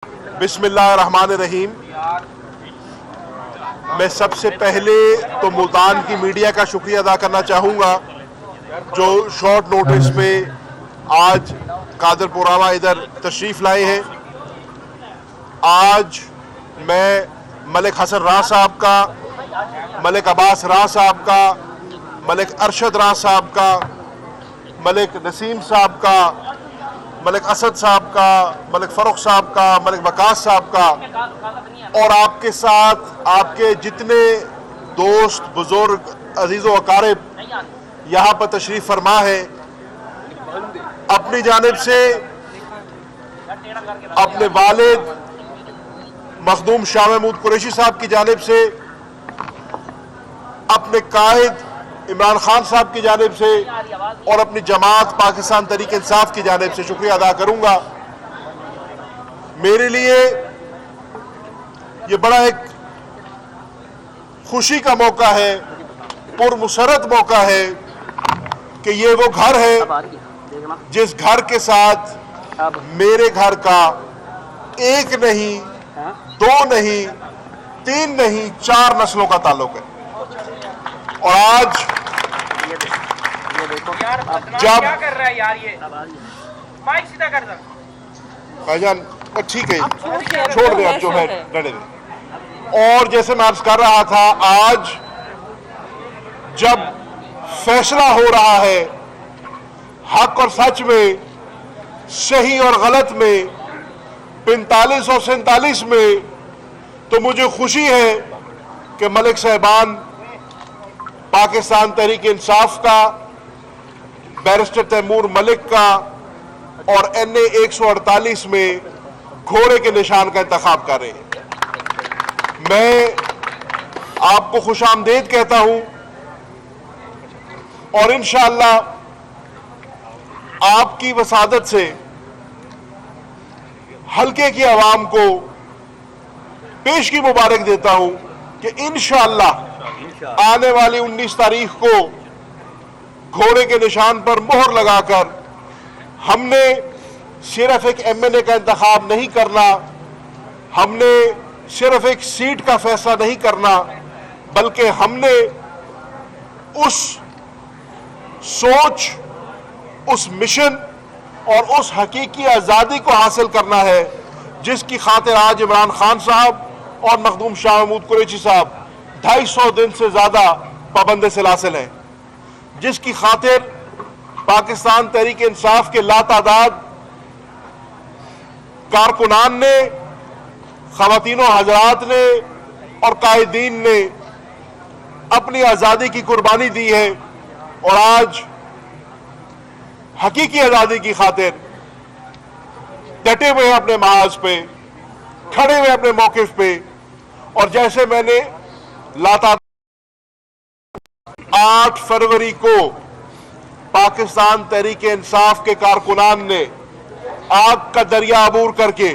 बिस्मिल्लाहिर्रहमानिर्रहीम। मैं सबसे पहले तो मुल्तान की मीडिया का शुक्रिया अदा करना चाहूँगा जो शॉर्ट नोटिस पे आज कादर पुरावा इधर तशरीफ़ लाए हैं। आज मैं मलिक हसन राह साहब का, मलिक अब्बास राह साहब का, मलिक अरशद राह साहब का, मलिक नसीम साहब का, मलिक असद साहब का, मलिक फ़ारूक साहब का, मलिक वकास साहब का और आपके साथ आपके जितने दोस्त बुजुर्ग अजीज़ व अकारिब यहाँ पर तशरीफ़ फरमा है, अपनी जानिब से अपने वालिद मखदूम शाह महमूद कुरैशी साहब की जानिब से, अपने कायद इमरान खान साहब की जानिब से और अपनी जमात पाकिस्तान तहरीक इंसाफ की जानिब से शुक्रिया अदा करूंगा। मेरे लिए ये बड़ा एक खुशी का मौका है, पुरमुसरत मौका है कि ये वो घर है जिस घर के साथ मेरे घर का एक नहीं, दो नहीं, तीन नहीं, 4 नस्लों का ताल्लुक है। और आज जब क्या कर रहा है यार, ये माइक सीधा कर दो भाईजान, ठीक है छोड़ दे, अब जो है रहने दे। और जैसे मैं अर्ज कर रहा था, आज जब फैसला हो रहा है हक और सच में, सही और गलत में, 45 और 47 में, तो मुझे खुशी है कि मलिक साहिबान पाकिस्तान तहरीक इंसाफ का, बैरिस्टर तैमूर मलिक का और NA 148 में घोड़े के निशान का इंतखाब कर रहे हैं। मैं आपको खुशामदीद कहता हूं और इंशाअल्लाह आपकी वसादत से हल्के की आवाम को पेश की मुबारक देता हूं कि इंशाअल्लाह आने वाली 19 तारीख को घोड़े के निशान पर मोहर लगाकर हमने सिर्फ एक MNA का इंतखाब नहीं करना, हमने सिर्फ एक सीट का फैसला नहीं करना, बल्कि हमने उस सोच, उस मिशन और उस हकीकी आज़ादी को हासिल करना है जिसकी खातिर आज इमरान खान साहब और मखदूम शाह महमूद कुरैशी साहब 250 दिन से ज्यादा पाबंद सिलासिल हैं, जिसकी खातिर पाकिस्तान तहरीक इंसाफ के लातादाद कारकुनान ने, ख़वातीनो हजरात ने और कायदीन ने अपनी आज़ादी की कुर्बानी दी है और आज हकीकी आज़ादी की खातिर डटे हुए हैं अपने महाज पे, खड़े हुए अपने मौक़िफ़ पे। और जैसे मैंने 8 फरवरी को पाकिस्तान तहरीक इंसाफ के कारकुनान ने आग का दरिया अबूर करके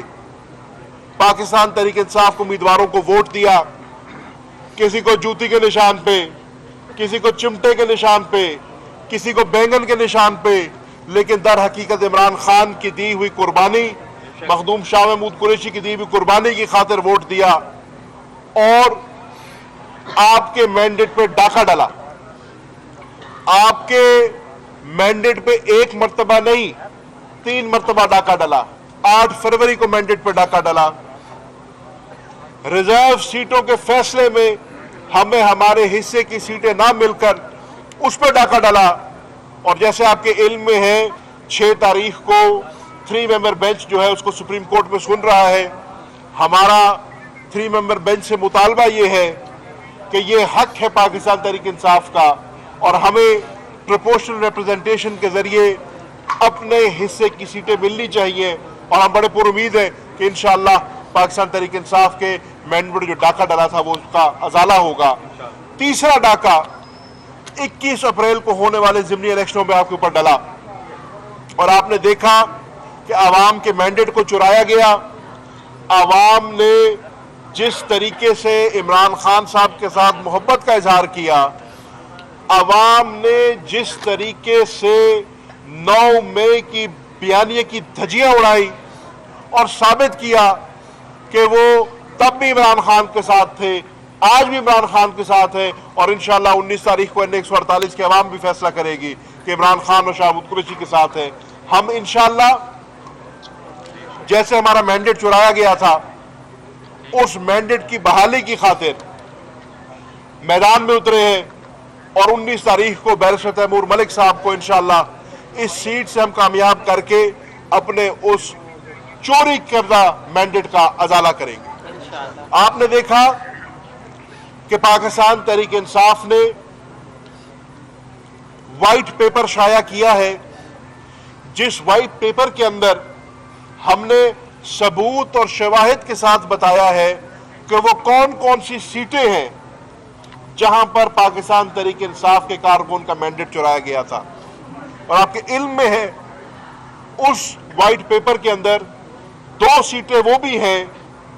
पाकिस्तान तहरीक इंसाफ के उम्मीदवारों को वोट दिया, किसी को जूती के निशान पे, किसी को चिमटे के निशान पे, किसी को बैंगन के निशान पे, लेकिन दर हकीकत इमरान खान की दी हुई कुर्बानी, मखदूम शाह महमूद कुरैशी की दी हुई कुर्बानी की खातिर वोट दिया और आपके मैंडेट पे डाका डाला। आपके मैंडेट पे एक मर्तबा नहीं, 3 मर्तबा डाका डाला। 8 फरवरी को मैंडेट पे डाका डाला। रिजर्व सीटों के फैसले में हमें हमारे हिस्से की सीटें ना मिलकर उस पर डाका डाला। और जैसे आपके इल्म में है, 6 तारीख को 3 मेंबर बेंच जो है उसको सुप्रीम कोर्ट में सुन रहा है। हमारा 3 मेंबर बेंच से मुतालबा ये है कि ये हक है पाकिस्तान तहरीक इंसाफ का और हमें प्रोपोर्शनल रिप्रेजेंटेशन के जरिए अपने हिस्से की सीटें मिलनी चाहिए। और हम बड़े पुरुमीद हैं कि इंशाअल्लाह पाकिस्तान तहरीक इंसाफ के मैंडेट जो डाका डाला था वो उसका अजाला होगा। तीसरा डाका 21 अप्रैल को होने वाले ज़िमनी इलेक्शनों में आपके ऊपर डला और आपने देखा कि आवाम के मैंडेट को चुराया गया। आवाम ने जिस तरीके से इमरान खान साहब के साथ मोहब्बत का इजहार किया, आवाम ने जिस तरीके से 9 मई की बयानिए की धज्जियां उड़ाई और साबित किया कि वो तब भी इमरान खान के साथ थे, आज भी इमरान खान के साथ है, और इंशाअल्लाह 19 तारीख को NA 148 की आवाम भी फैसला करेगी कि इमरान खान और शाहबूब कुरैशी के साथ है। हम इंशाअल्लाह जैसे हमारा मैंडेट चुराया गया था, उस मैंडेट की बहाली की खातिर मैदान में उतरे हैं और 19 तारीख को बैरिस्टर तैमूर मलिक साहब को इंशाअल्लाह इस सीट से हम कामयाब करके अपने उस चोरी करदा मैंडेट का अजाला करेंगे। आपने देखा कि पाकिस्तान तहरीक इंसाफ ने वाइट पेपर शाया किया है, जिस वाइट पेपर के अंदर हमने सबूत और शवाहिद के साथ बताया है कि वो कौन कौन सी सीटें हैं जहां पर पाकिस्तान तहरीक इंसाफ के कारकुन का मैंडेट चुराया गया था। और आपके इल्म में है, उस वाइट पेपर के अंदर 2 सीटें वो भी हैं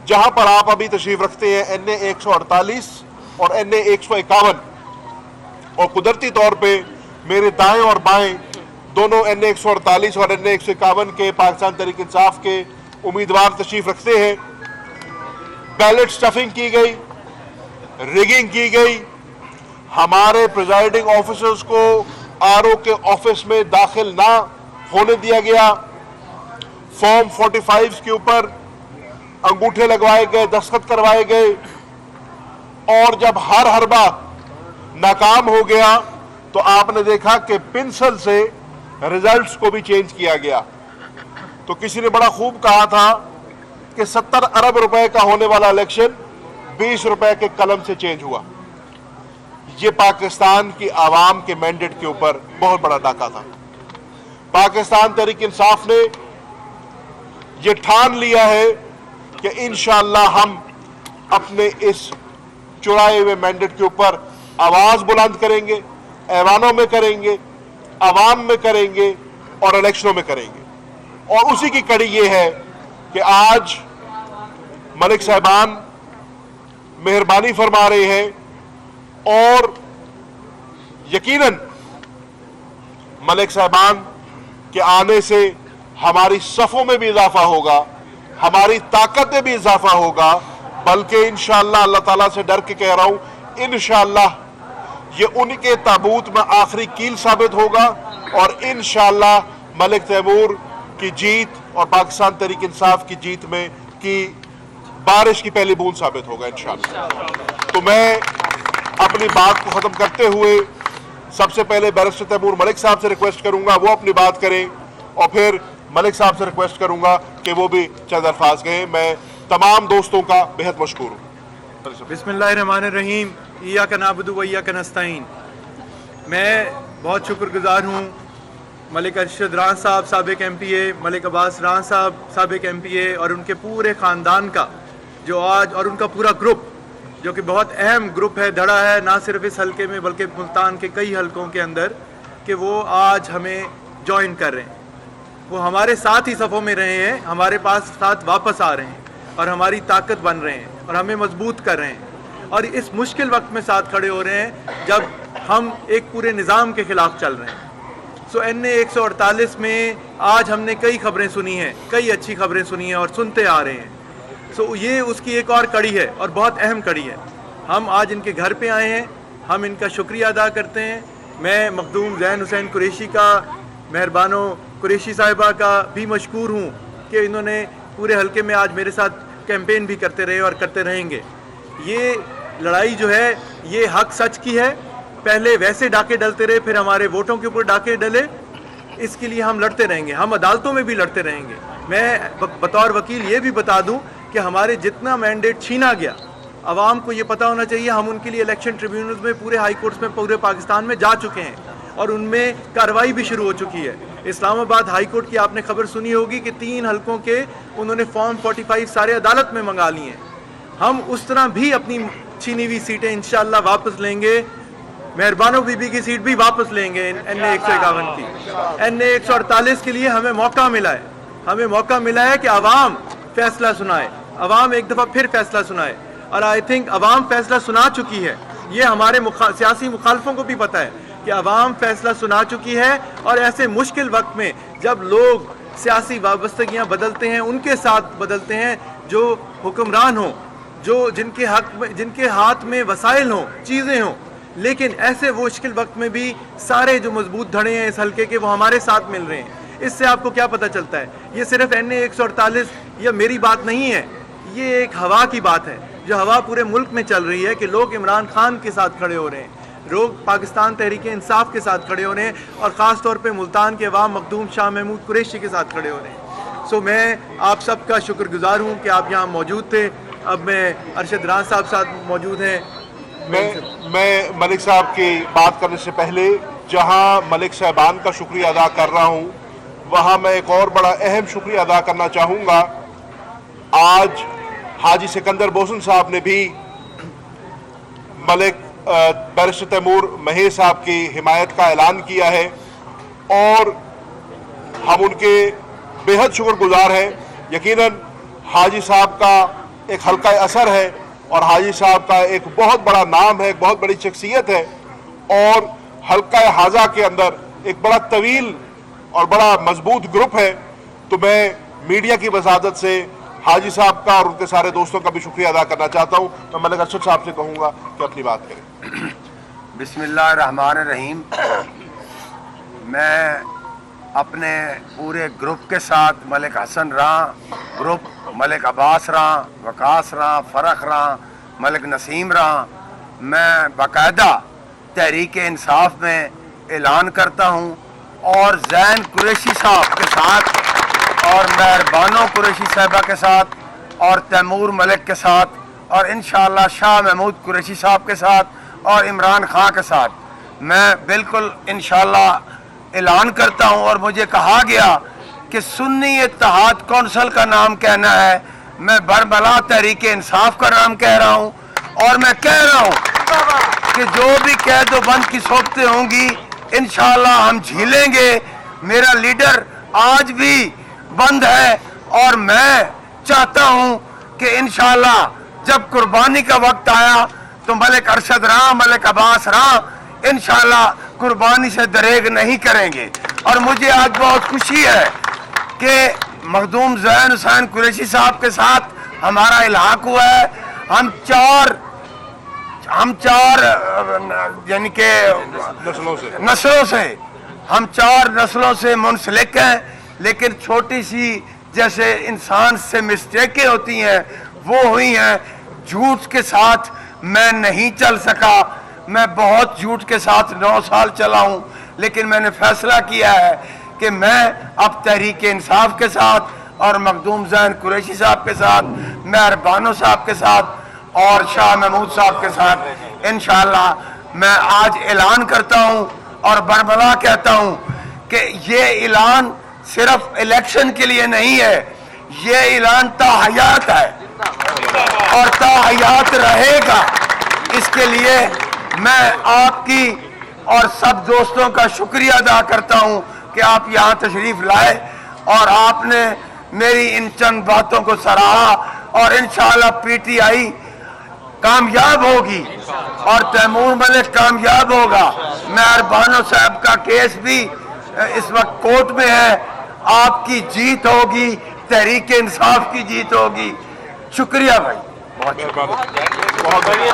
जहां पर आप अभी तशरीफ रखते हैं, NA 148 और NA 151। और कुदरती तौर पे मेरे दाएं और बाएं दोनों NA 148 और NA 151 के पाकिस्तान तहरीक इंसाफ के उम्मीदवार तशरीफ रखते हैं। बैलेट स्टफिंग की गई, रिगिंग की गई, हमारे प्रिजाइडिंग ऑफिसर्स को RO के ऑफिस में दाखिल ना होने दिया गया, फॉर्म 45 के ऊपर अंगूठे लगवाए गए, दस्तखत करवाए गए, और जब हर हरबा नाकाम हो गया तो आपने देखा कि पेंसिल से रिजल्ट्स को भी चेंज किया गया। तो किसी ने बड़ा खूब कहा था कि 70 अरब रुपए का होने वाला इलेक्शन 20 रुपए के कलम से चेंज हुआ। ये पाकिस्तान की आवाम के मैंडेट के ऊपर बहुत बड़ा डाका था। पाकिस्तान तहरीक इंसाफ ने ये ठान लिया है कि इंशाअल्लाह हम अपने इस चुराए हुए मैंडेट के ऊपर आवाज बुलंद करेंगे, ऐवानों में करेंगे, आवाम में करेंगे और इलेक्शनों में करेंगे। और उसी की कड़ी ये है कि आज मलिक साहबान मेहरबानी फरमा रहे हैं और यकीनन मलिक साहबान के आने से हमारी सफ़ों में भी इजाफा होगा, हमारी ताकत में भी इजाफा होगा, बल्कि इंशाअल्लाह अल्लाह ताला से डर के कह रहा हूँ, इंशाअल्लाह ये उनके ताबूत में आखिरी कील साबित होगा और इंशाअल्लाह मलिक तैमूर की जीत और पाकिस्तान तहरीक इंसाफ की जीत में की बारिश की पहली बूंद साबित होगा इंशाअल्लाह। तो मैं अपनी बात को ख़त्म करते हुए सबसे पहले बैरिस्टर तैमूर मलिक साहब से रिक्वेस्ट करूंगा वो अपनी बात करें, और फिर मलिक साहब से रिक्वेस्ट करूंगा कि वो भी चंद अल्फाज कहें। मैं तमाम दोस्तों का बेहद मशकूर हूँ। बिस्मिल्लाहिर्रहमानिर्रहीम, इय्याका नअबुदु व इय्याका नस्तईन। मैं बहुत शुक्रगुजार हूँ मलिक अरशद राना साहब साबिक MPA, मलिक अब्बास राना साहब साबिक MPA और उनके पूरे ख़ानदान का, जो आज, और उनका पूरा ग्रुप जो कि बहुत अहम ग्रुप है, धड़ा है ना सिर्फ इस हलके में बल्कि मुल्तान के कई हलकों के अंदर, कि वो आज हमें ज्वाइन कर रहे हैं। वो हमारे साथ ही सफ़ों में रहे हैं, हमारे पास साथ वापस आ रहे हैं और हमारी ताकत बन रहे हैं और हमें मजबूत कर रहे हैं, और इस मुश्किल वक्त में साथ खड़े हो रहे हैं जब हम एक पूरे निज़ाम के ख़िलाफ़ चल रहे हैं। सो NA 148 में आज हमने कई खबरें सुनी हैं, कई अच्छी खबरें सुनी हैं और सुनते आ रहे हैं। सो ये उसकी एक और कड़ी है और बहुत अहम कड़ी है। हम आज इनके घर पे आए हैं, हम इनका शुक्रिया अदा करते हैं। मैं मखदूम ज़ैन हुसैन कुरैशी का, मेहरबानो कुरैशी साहिबा का भी मशकूर हूँ कि इन्होंने पूरे हलके में आज मेरे साथ कैंपेन भी करते रहे और करते रहेंगे। ये लड़ाई जो है ये हक सच की है। पहले वैसे डाके डलते रहे, फिर हमारे वोटों के ऊपर डाके डले, इसके लिए हम लड़ते रहेंगे, हम अदालतों में भी लड़ते रहेंगे। मैं बतौर वकील ये भी बता दूं कि हमारे जितना मैंडेट छीना गया, आवाम को ये पता होना चाहिए, हम उनके लिए इलेक्शन ट्रिब्यूनल्स में, पूरे हाई कोर्ट्स में पूरे पाकिस्तान में जा चुके हैं और उनमें कार्रवाई भी शुरू हो चुकी है। इस्लामाबाद हाई कोर्ट की आपने खबर सुनी होगी कि 3 हलकों के उन्होंने फॉर्म 45 सारे अदालत में मंगा लिए हैं। हम उस तरह भी अपनी छीनी हुई सीटें इंशाअल्लाह वापस लेंगे। मेहरबानो बीबी की सीट भी वापस लेंगे NA 151 की। NA 148 के लिए हमें मौका मिला है, हमें मौका मिला है कि आवाम फैसला सुनाए, आवाम एक दफ़ा फिर फैसला सुनाए, और आई थिंक आवाम फैसला सुना चुकी है। ये हमारे सियासी मुखालफों को भी पता है कि आवाम फैसला सुना चुकी है, और ऐसे मुश्किल वक्त में जब लोग सियासी वाबस्तगियाँ बदलते हैं, उनके साथ बदलते हैं, جو حکمران ہوں، جو جن کے ہاتھ میں وسائل ہوں، چیزیں ہوں، لیکن ایسے وہ مشکل وقت میں بھی سارے جو مضبوط دھڑے ہیں اس حلقے کے وہ ہمارے ساتھ مل رہے ہیں۔ اس سے آپ کو کیا پتہ چلتا ہے؟ یہ صرف NA 148 یا میری بات نہیں ہے، یہ ایک ہوا کی بات ہے، جو ہوا پورے ملک میں چل رہی ہے کہ لوگ عمران خان کے ساتھ کھڑے ہو رہے ہیں، لوگ پاکستان تحریک انصاف کے ساتھ کھڑے ہو رہے ہیں، اور خاص طور پہ ملتان کے عوام مخدوم شاہ محمود قریشی کے ساتھ کھڑے ہو رہے ہیں۔ میں آپ سب کا شکر گزار ہوں کہ آپ یہاں موجود تھے۔ اب میں ارشد ران صاحب ساتھ موجود ہیں۔ میں ملک صاحب کی بات کرنے سے پہلے جہاں ملک صاحبان کا شکریہ ادا کر رہا ہوں، وہاں میں ایک اور بڑا اہم شکریہ ادا کرنا چاہوں گا۔ آج حاجی سکندر بوسن صاحب نے بھی ملک بیرسٹر تیمور مہیر صاحب کی حمایت کا اعلان کیا ہے، اور ہم ان کے بے حد شکر گزار ہیں۔ یقیناً حاجی صاحب کا ایک حلقہ اثر ہے، اور حاجی صاحب کا ایک بہت بڑا نام ہے، ایک بہت بڑی شخصیت ہے، اور حلقہ حاضہ کے اندر ایک بڑا طویل اور بڑا مضبوط گروپ ہے۔ تو میں میڈیا کی وسادت سے حاجی صاحب کا اور ان کے سارے دوستوں کا بھی شکریہ ادا کرنا چاہتا ہوں۔ میں ملک ارشد صاحب سے کہوں گا کہ اپنی بات کریں۔ بسم اللہ الرحمن الرحیم۔ میں اپنے پورے گروپ کے ساتھ، ملک حسن راں گروپ، ملک عباس راں، وقاص راں، فرخ راں، ملک نسیم راں، میں باقاعدہ تحریک انصاف میں اعلان کرتا ہوں، اور زین قریشی صاحب کے ساتھ، اور مہربانو قریشی صاحبہ کے ساتھ، اور تیمور ملک کے ساتھ، اور انشاءاللہ شاہ محمود قریشی صاحب کے ساتھ، اور عمران خان کے ساتھ میں بالکل انشاءاللہ اعلان کرتا ہوں۔ اور مجھے کہا گیا کہ سنی اتحاد کونسل کا نام کہنا ہے، میں برملا تحریک انصاف کا نام کہہ رہا ہوں، اور میں کہہ رہا ہوں کہ جو بھی قید و بند کی صورتیں ہوں گی انشاءاللہ ہم جھیلیں گے۔ میرا لیڈر آج بھی بند ہے، اور میں چاہتا ہوں کہ انشاءاللہ جب قربانی کا وقت آیا تو ملک ارشد راں، ملک عباس راں انشاءاللہ قربانی سے دریغ نہیں کریں گے۔ اور مجھے آج بہت خوشی ہے کہ مخدوم زین حسین قریشی صاحب کے ساتھ ہمارا الحاق ہوا ہے۔ ہم چار یعنی کہ نسلوں سے ہم 4 نسلوں سے منسلک ہیں، لیکن چھوٹی سی جیسے انسان سے مسٹیکیں ہوتی ہیں وہ ہوئی ہیں۔ جھوٹ کے ساتھ میں نہیں چل سکا، میں بہت جھوٹ کے ساتھ 9 سال چلا ہوں، لیکن میں نے فیصلہ کیا ہے کہ میں اب تحریک انصاف کے ساتھ، اور مخدوم زین قریشی صاحب کے ساتھ، مہربانو صاحب کے ساتھ، اور شاہ محمود صاحب کے ساتھ انشاءاللہ میں آج اعلان کرتا ہوں، اور برملا کہتا ہوں کہ یہ اعلان صرف الیکشن کے لیے نہیں ہے، یہ اعلان تا حیات ہے، اور تا حیات رہے گا۔ اس کے لیے میں آپ کی اور سب دوستوں کا شکریہ ادا کرتا ہوں کہ آپ یہاں تشریف لائے، اور آپ نے میری ان چند باتوں کو سراہا، اور انشاءاللہ PTI کامیاب ہوگی، اور تیمور ملک کامیاب ہوگا۔ مہربانو صاحب کا کیس بھی اس وقت کورٹ میں ہے، آپ کی جیت ہوگی، تحریک انصاف کی جیت ہوگی۔ شکریہ بھائی، بہت شکریہ۔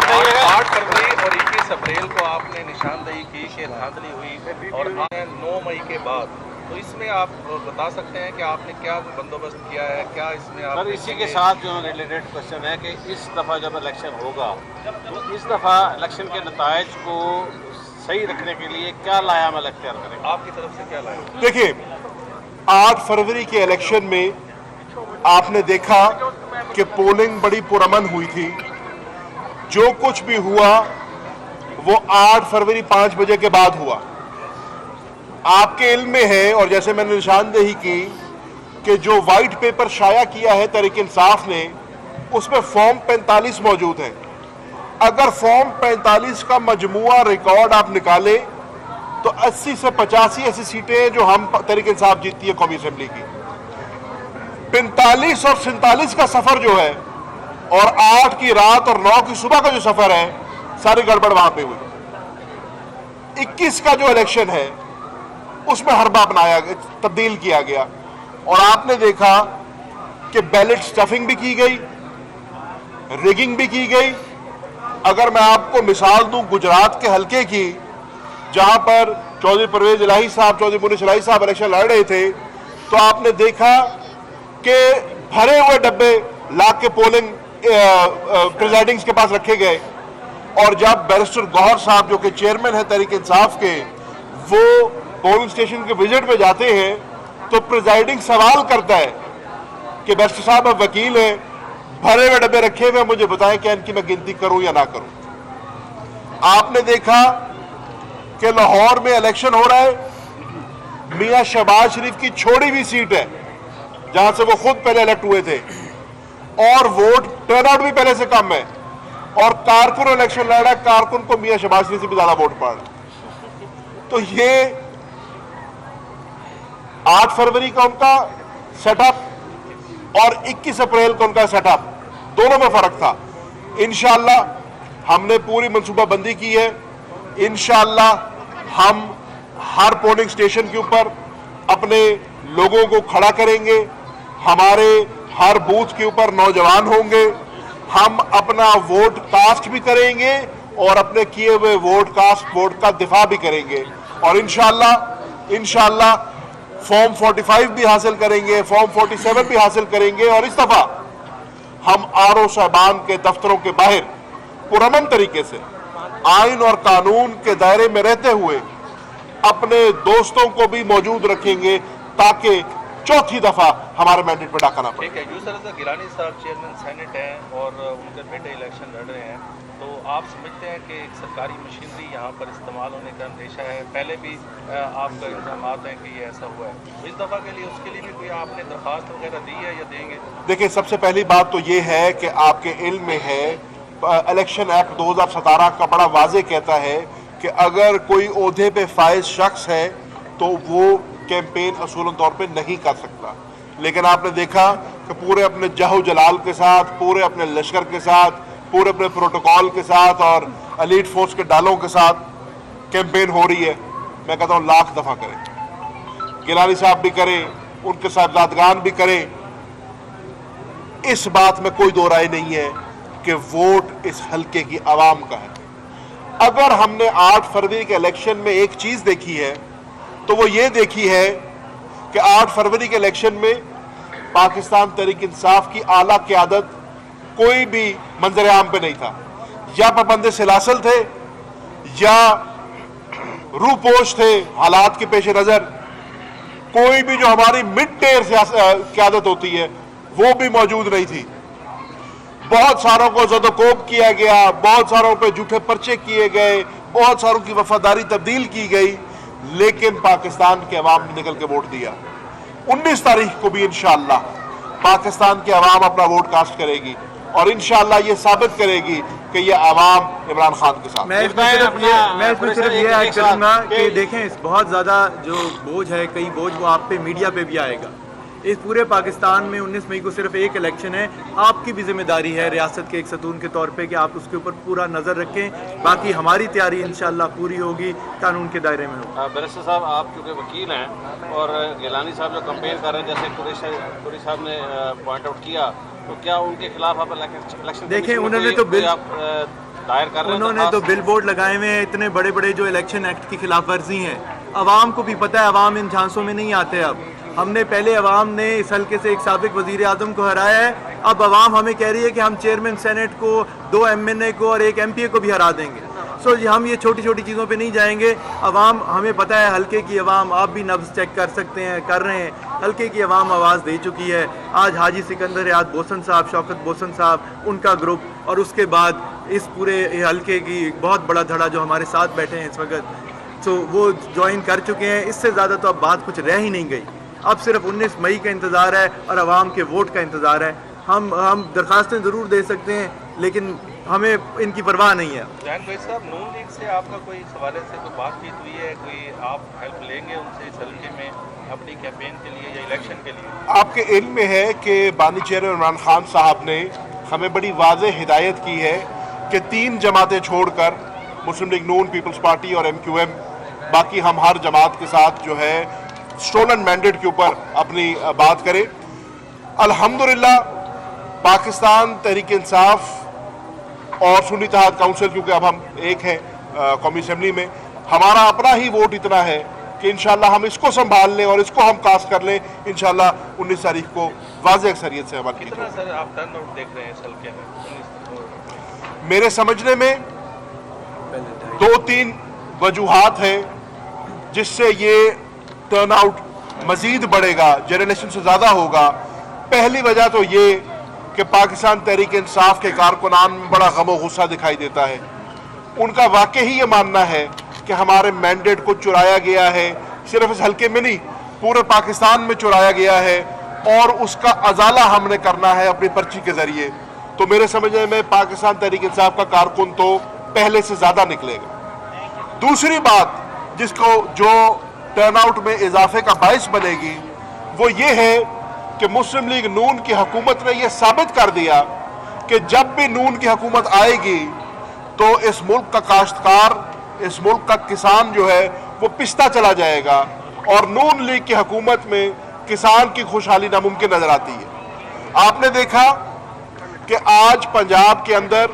8 فروری اور 21 اپریل کو آپ نے نشاندہی کی کہ دھاندلی ہوئی، اور 9 مئی کے بعد، تو اس میں آپ بتا سکتے ہیں کہ آپ نے کیا بندوبست کیا ہے؟ کیا اس میں آپ اسی کے ساتھ جو ریلیٹڈ کوشچن ہے کہ اس دفعہ جب الیکشن ہوگا تو اس دفعہ الیکشن کے نتائج کو صحیح رکھنے کے لیے کیا لایا عمل اختیار کریں گے؟ آپ کی طرف سے کیا لائے؟ دیکھیں، 8 فروری کے الیکشن میں آپ نے دیکھا کہ پولنگ بڑی پرامن ہوئی تھی۔ جو کچھ بھی ہوا وہ 8 فروری 5 بجے کے بعد ہوا۔ آپ کے علم میں ہے، اور جیسے میں نے نشاندہی کی کہ جو وائٹ پیپر شائع کیا ہے تحریک انصاف نے، اس میں فارم 45 موجود ہے۔ اگر فارم 45 کا مجموعہ ریکارڈ آپ نکالیں تو 80 سے 85 ایسی سیٹیں جو ہم تحریک انصاف جیتتی ہے قومی اسمبلی کی۔ 45 اور 47 کا سفر جو ہے، اور 8 کی رات اور 9 کی صبح کا جو سفر ہے، ساری گڑبڑ وہاں پہ ہوئی۔ 21 کا جو الیکشن ہے اس میں حربہ بنایا گیا، تبدیل کیا گیا، اور آپ نے دیکھا کہ بیلٹ سٹفنگ بھی کی گئی, ریگنگ بھی کی گئی. اگر میں آپ کو مثال دوں گجرات کے حلقے کی, جہاں پر چودھری پرویز الہی صاحب, چودھری مونس الہی صاحب الیکشن لڑ رہے تھے, تو آپ نے دیکھا کہ بھرے ہوئے ڈبے لا کے پولنگ پریزائڈنگز کے پاس رکھے گئے, اور جب بیرسٹر گوہر صاحب جو کہ چیئرمین ہے تحریک انصاف کے, وہ پولنگ اسٹیشن کے وزٹ پہ جاتے ہیں تو پریزائڈنگ سوال کرتا ہے کہ بیرسٹر صاحب اب وکیل ہیں, بھرے ہوئے ڈبے رکھے ہوئے, مجھے بتائیں کہ ان کی میں گنتی کروں یا نہ کروں. آپ نے دیکھا کہ لاہور میں الیکشن ہو رہا ہے, میاں شہباز شریف کی چھوڑی ہوئی سیٹ ہے جہاں سے وہ خود پہلے الیکٹ ہوئے تھے, اور ووٹ ٹرن آؤٹ بھی پہلے سے کم ہے, اور کارکن الیکشن لڑ رہا ہے, کارکن کو میاں شہباز شریف سے بھی زیادہ ووٹ پڑ رہا ہے. تو یہ 8 فروری کا ان کا سیٹ اپ اور 21 اپریل کا ان کا سیٹ اپ, دونوں میں فرق تھا. انشاءاللہ ہم نے پوری منصوبہ بندی کی ہے. انشاءاللہ ہم ہر پولنگ اسٹیشن کے اوپر اپنے لوگوں کو کھڑا کریں گے, ہمارے ہر بوتھ کے اوپر نوجوان ہوں گے, ہم اپنا ووٹ کاسٹ بھی کریں گے اور اپنے کیے ہوئے ووٹ کا دفاع بھی کریں گے, اور انشاءاللہ فارم 45 بھی حاصل کریں گے, فارم 47 بھی حاصل کریں گے, اور اس دفعہ ہم آر او صاحبان کے دفتروں کے باہر پرامن طریقے سے آئین اور قانون کے دائرے میں رہتے ہوئے اپنے دوستوں کو بھی موجود رکھیں گے تاکہ چوتھی دفعہ ہمارے مینڈیٹ پہ ڈاکہ نہ پڑے. ٹھیک ہے. یوسف رضا گیلانی صاحب چیئرمین سینٹ ہیں اور ان کے بیٹے الیکشن لڑ رہے ہیں, تو آپ سمجھتے ہیں کہ ایک سرکاری مشینری یہاں پر استعمال ہونے کا اندیشہ ہے؟ پہلے بھی آپ کا الزامات ہیں کہ یہ ایسا ہوا ہے, اس دفعہ کے لیے اس کے لیے بھی کوئی آپ نے درخواست وغیرہ دی ہے یا دیں گے؟ دیکھیں, سب سے پہلی بات تو یہ ہے کہ آپ کے علم میں ہے الیکشن ایکٹ 2017 کا بڑا واضح کہتا ہے کہ اگر کوئی عہدے پہ فائز شخص ہے تو وہ کیمپین اصولاً طور پہ نہیں کر سکتا. لیکن آپ نے دیکھا کہ پورے اپنے جہو جلال کے ساتھ, پورے اپنے لشکر کے ساتھ, پورے اپنے پروٹوکول کے ساتھ اور ایلیٹ فورس کے ڈالوں کے ساتھ کیمپین ہو رہی ہے. میں کہتا ہوں لاکھ دفعہ کریں, گیلانی صاحب بھی کریں, ان کے صاحبزادگان بھی کریں. اس بات میں کوئی دو رائے نہیں ہے کہ ووٹ اس حلقے کی عوام کا ہے. اگر ہم نے 8 فروری کے الیکشن میں ایک چیز دیکھی ہے تو وہ یہ دیکھی ہے کہ 8 فروری کے الیکشن میں پاکستان تحریک انصاف کی اعلیٰ قیادت کوئی بھی منظر عام پہ نہیں تھا, یا پابند سلاسل تھے یا روپوش تھے حالات کے پیش نظر. کوئی بھی جو ہماری مڈ ٹیئر قیادت ہوتی ہے وہ بھی موجود نہیں تھی. بہت ساروں کو زد و کوب کیا گیا, بہت ساروں پہ جھوٹے پرچے کیے گئے, بہت ساروں کی وفاداری تبدیل کی گئی, لیکن پاکستان کے عوام نے نکل کے ووٹ دیا. 19 تاریخ کو بھی انشاءاللہ پاکستان کے عوام اپنا ووٹ کاسٹ کرے گی, اور انشاءاللہ یہ ثابت کرے گی کہ یہ عوام عمران خان کے ساتھ. میں اس میں صرف یہ ایڈ کروں گا کہ دیکھیں, اس بہت زیادہ جو بوجھ ہے, کئی بوجھ وہ آپ پہ میڈیا پہ بھی آئے گا. اس پورے پاکستان میں 19 مئی کو صرف ایک الیکشن ہے. آپ کی بھی ذمہ داری ہے ریاست کے ایک ستون کے طور پہ کہ آپ اس کے اوپر پورا نظر رکھیں. باقی ہماری تیاری انشاءاللہ پوری ہوگی, قانون کے دائرے میں ہوگی. بیرسٹر صاحب, آپ چونکہ وکیل ہیں اور گیلانی صاحب جو کمپین کر رہے ہیں, جیسے قریشی صاحب نے پوائنٹ آؤٹ کیا, تو کیا ان کے خلاف آپ الیکشن دیکھیں, انہوں نے تو بل دائر کر رہے ہیں, انہوں نے تو بل بورڈ لگائے ہوئے ہیں اتنے بڑے بڑے جو الیکشن ایکٹ کی خلاف ورزی ہیں. عوام کو بھی پتہ ہے, عوام ان جھانسوں میں نہیں آتے. اب ہم نے پہلے عوام نے اس حلقے سے ایک سابق وزیر اعظم کو ہرایا ہے, اب عوام ہمیں کہہ رہی ہے کہ ہم چیئرمین سینٹ کو, 2 MNA کو اور 1 MP کو بھی ہرا دیں گے. سو ہم یہ چھوٹی چھوٹی چیزوں پہ نہیں جائیں گے. عوام, ہمیں پتہ ہے حلقے کی عوام, آپ بھی نبض چیک کر سکتے ہیں, کر رہے ہیں, حلقے کی عوام آواز دے چکی ہے. آج حاجی سکندر یاد بوسن صاحب, شوکت بوسن صاحب, ان کا گروپ, اور اس کے بعد اس پورے حلقے کی بہت بڑا دھڑا جو ہمارے ساتھ بیٹھے ہیں اس وقت, سو وہ جوائن کر چکے ہیں. اس سے زیادہ تو اب بات کچھ رہ ہی نہیں گئی. اب صرف 19 مئی کا انتظار ہے اور عوام کے ووٹ کا انتظار ہے. ہم درخواستیں ضرور دے سکتے ہیں لیکن ہمیں ان کی پرواہ نہیں ہے. جان بھائی صاحب, نون لیگ سے آپ کا کوئی اس حوالے سے کوئی بات چیت ہوئی ہے, کوئی آپ ہیلپ لیں گے ان سے اس حلقے میں اپنی کیمپین کے لیے یا الیکشن کے لیے؟ آپ کے علم میں ہے کہ بانی چیئرمین عمران خان صاحب نے ہمیں بڑی واضح ہدایت کی ہے کہ 3 جماعتیں چھوڑ کر, مسلم لیگ نون, پیپلز پارٹی اور MQM, باقی ہم ہر جماعت کے ساتھ جو ہے اسٹولن مینڈیٹ کے اوپر اپنی بات کریں. अल्हम्दुलिल्लाह पाकिस्तान तहरीक इंसाफ और सुन्नी इत्तेहाद काउंसिल, क्योंकि अब हम एक हैं कौमी असम्बली में, हमारा अपना ही वोट इतना है कि इंशाल्लाह हम इसको संभाल लें और इसको हम कास्ट कर लें। इंशाल्लाह 19 तारीख को वाज़ेह अक्सरियत से हमारी कितना सर आप टर्न आउट देख रहे हैं इस हल्के में? मेरे समझने में 2-3 वजूहात हैं जिससे ये टर्नआउट मजीद बढ़ेगा, जनरल इलेक्शन से ज़्यादा होगा। पहली वजह तो ये कि पाकिस्तान तहरीक इंसाफ के कारकुनान में बड़ा गम गुस्सा दिखाई देता है। उनका वाकई ही ये मानना है कि हमारे मैंडेट को चुराया गया है, सिर्फ इस हल्के में नहीं पूरे पाकिस्तान में चुराया गया है और उसका अजाला हमने करना है अपनी पर्ची के ज़रिए। तो मेरे समझने में पाकिस्तान तहरीक इंसाफ का कारकुन तो पहले से ज़्यादा निकलेगा। दूसरी बात जिसको जो टर्नआउट में इजाफे का बाइस बनेगी वो ये है कि मुस्लिम लीग नून की हुकूमत ने यह साबित कर दिया कि जब भी नून की हुकूमत आएगी तो इस मुल्क का काश्तकार, इस मुल्क का किसान जो है वो पिसता चला जाएगा और नून लीग की हुकूमत में किसान की खुशहाली नामुमकिन नजर आती है। आपने देखा कि आज पंजाब के अंदर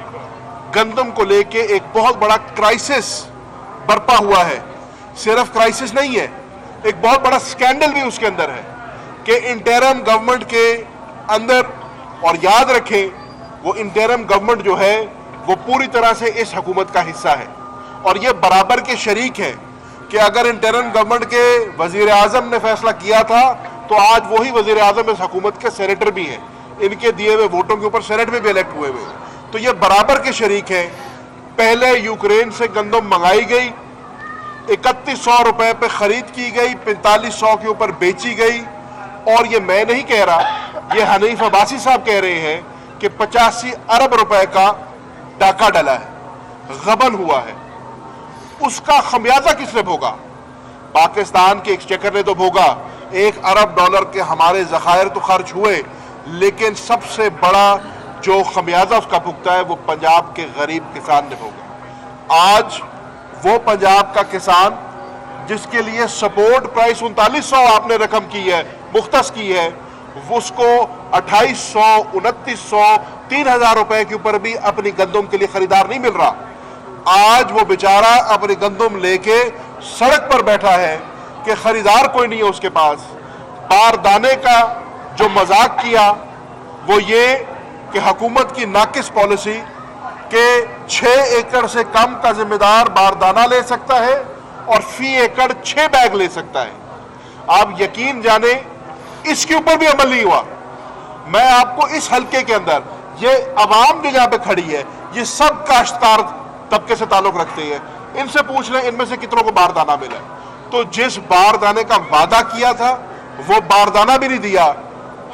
गंदम को लेके एक बहुत बड़ा क्राइसिस बरपा हुआ है। सिर्फ क्राइसिस नहीं है, एक बहुत बड़ा स्कैंडल भी उसके अंदर है कि इंटरिम गवर्नमेंट के अंदर, और याद रखें वो इंटरिम गवर्नमेंट जो है वो पूरी तरह से इस हुकूमत का हिस्सा है और ये बराबर के शरीक है कि अगर इंटरिम गवर्नमेंट के वजीर आजम ने फैसला किया था तो आज वही वजीर आजम इस हुकूमत के सेनेटर भी हैं, इनके दिए हुए वोटों के ऊपर सेनेट में भी इलेक्ट हुए हुए, तो ये बराबर के शरीक हैं। पहले यूक्रेन से गंदम मंगाई गई, 3100 रुपए पे खरीद की गई, 4500 के ऊपर बेची गई और ये मैं नहीं कह रहा, ये हनीफ अब्बासी साहब कह रहे हैं कि 85 अरब रुपए का डाका डला है, गबन हुआ है। उसका खमियाजा किसने भोगा? पाकिस्तान के एक्सचेकर ने तो भोगा। 1 अरब डॉलर के हमारे ज़खायर तो खर्च हुए, लेकिन सबसे बड़ा जो खमियाजा उसका भुगता है वो पंजाब के गरीब किसान ने भोगा। आज वो पंजाब का किसान जिसके लिए सपोर्ट प्राइस 3900 आपने रकम की है, मुख्तस की है, उसको 2800, 2900, 3000 रुपए के ऊपर भी अपनी गंदम के लिए खरीदार नहीं मिल रहा। आज वो बेचारा अपनी गंदम लेके सड़क पर बैठा है कि खरीदार कोई नहीं है उसके पास। बारदाने का जो मजाक किया वो ये कि हुकूमत की नाकिस पॉलिसी के 6 एकड़ से कम का जिम्मेदार बारदाना ले सकता है और फी एकड़ 6 बैग ले सकता है। आप यकीन जाने इसके ऊपर भी अमल नहीं हुआ। मैं आपको इस हल्के के अंदर ये अवाम जो यहाँ पे खड़ी है ये सब काश्तकार तबके से ताल्लुक रखते हैं, इनसे पूछ लें इनमें से कितनों को बारदाना मिला है। तो जिस बारदाने का वादा किया था वो बारदाना भी नहीं दिया।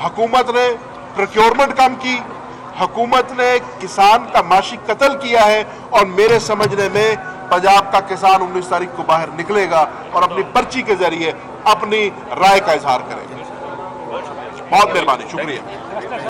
हुकूमत ने प्रोक्योरमेंट कम की, हुकूमत ने किसान का माशी कत्ल किया है और मेरे समझने में पंजाब का किसान 19 तारीख को बाहर निकलेगा और अपनी पर्ची के जरिए अपनी राय का इजहार करेगा। बहुत मेहरबानी, शुक्रिया।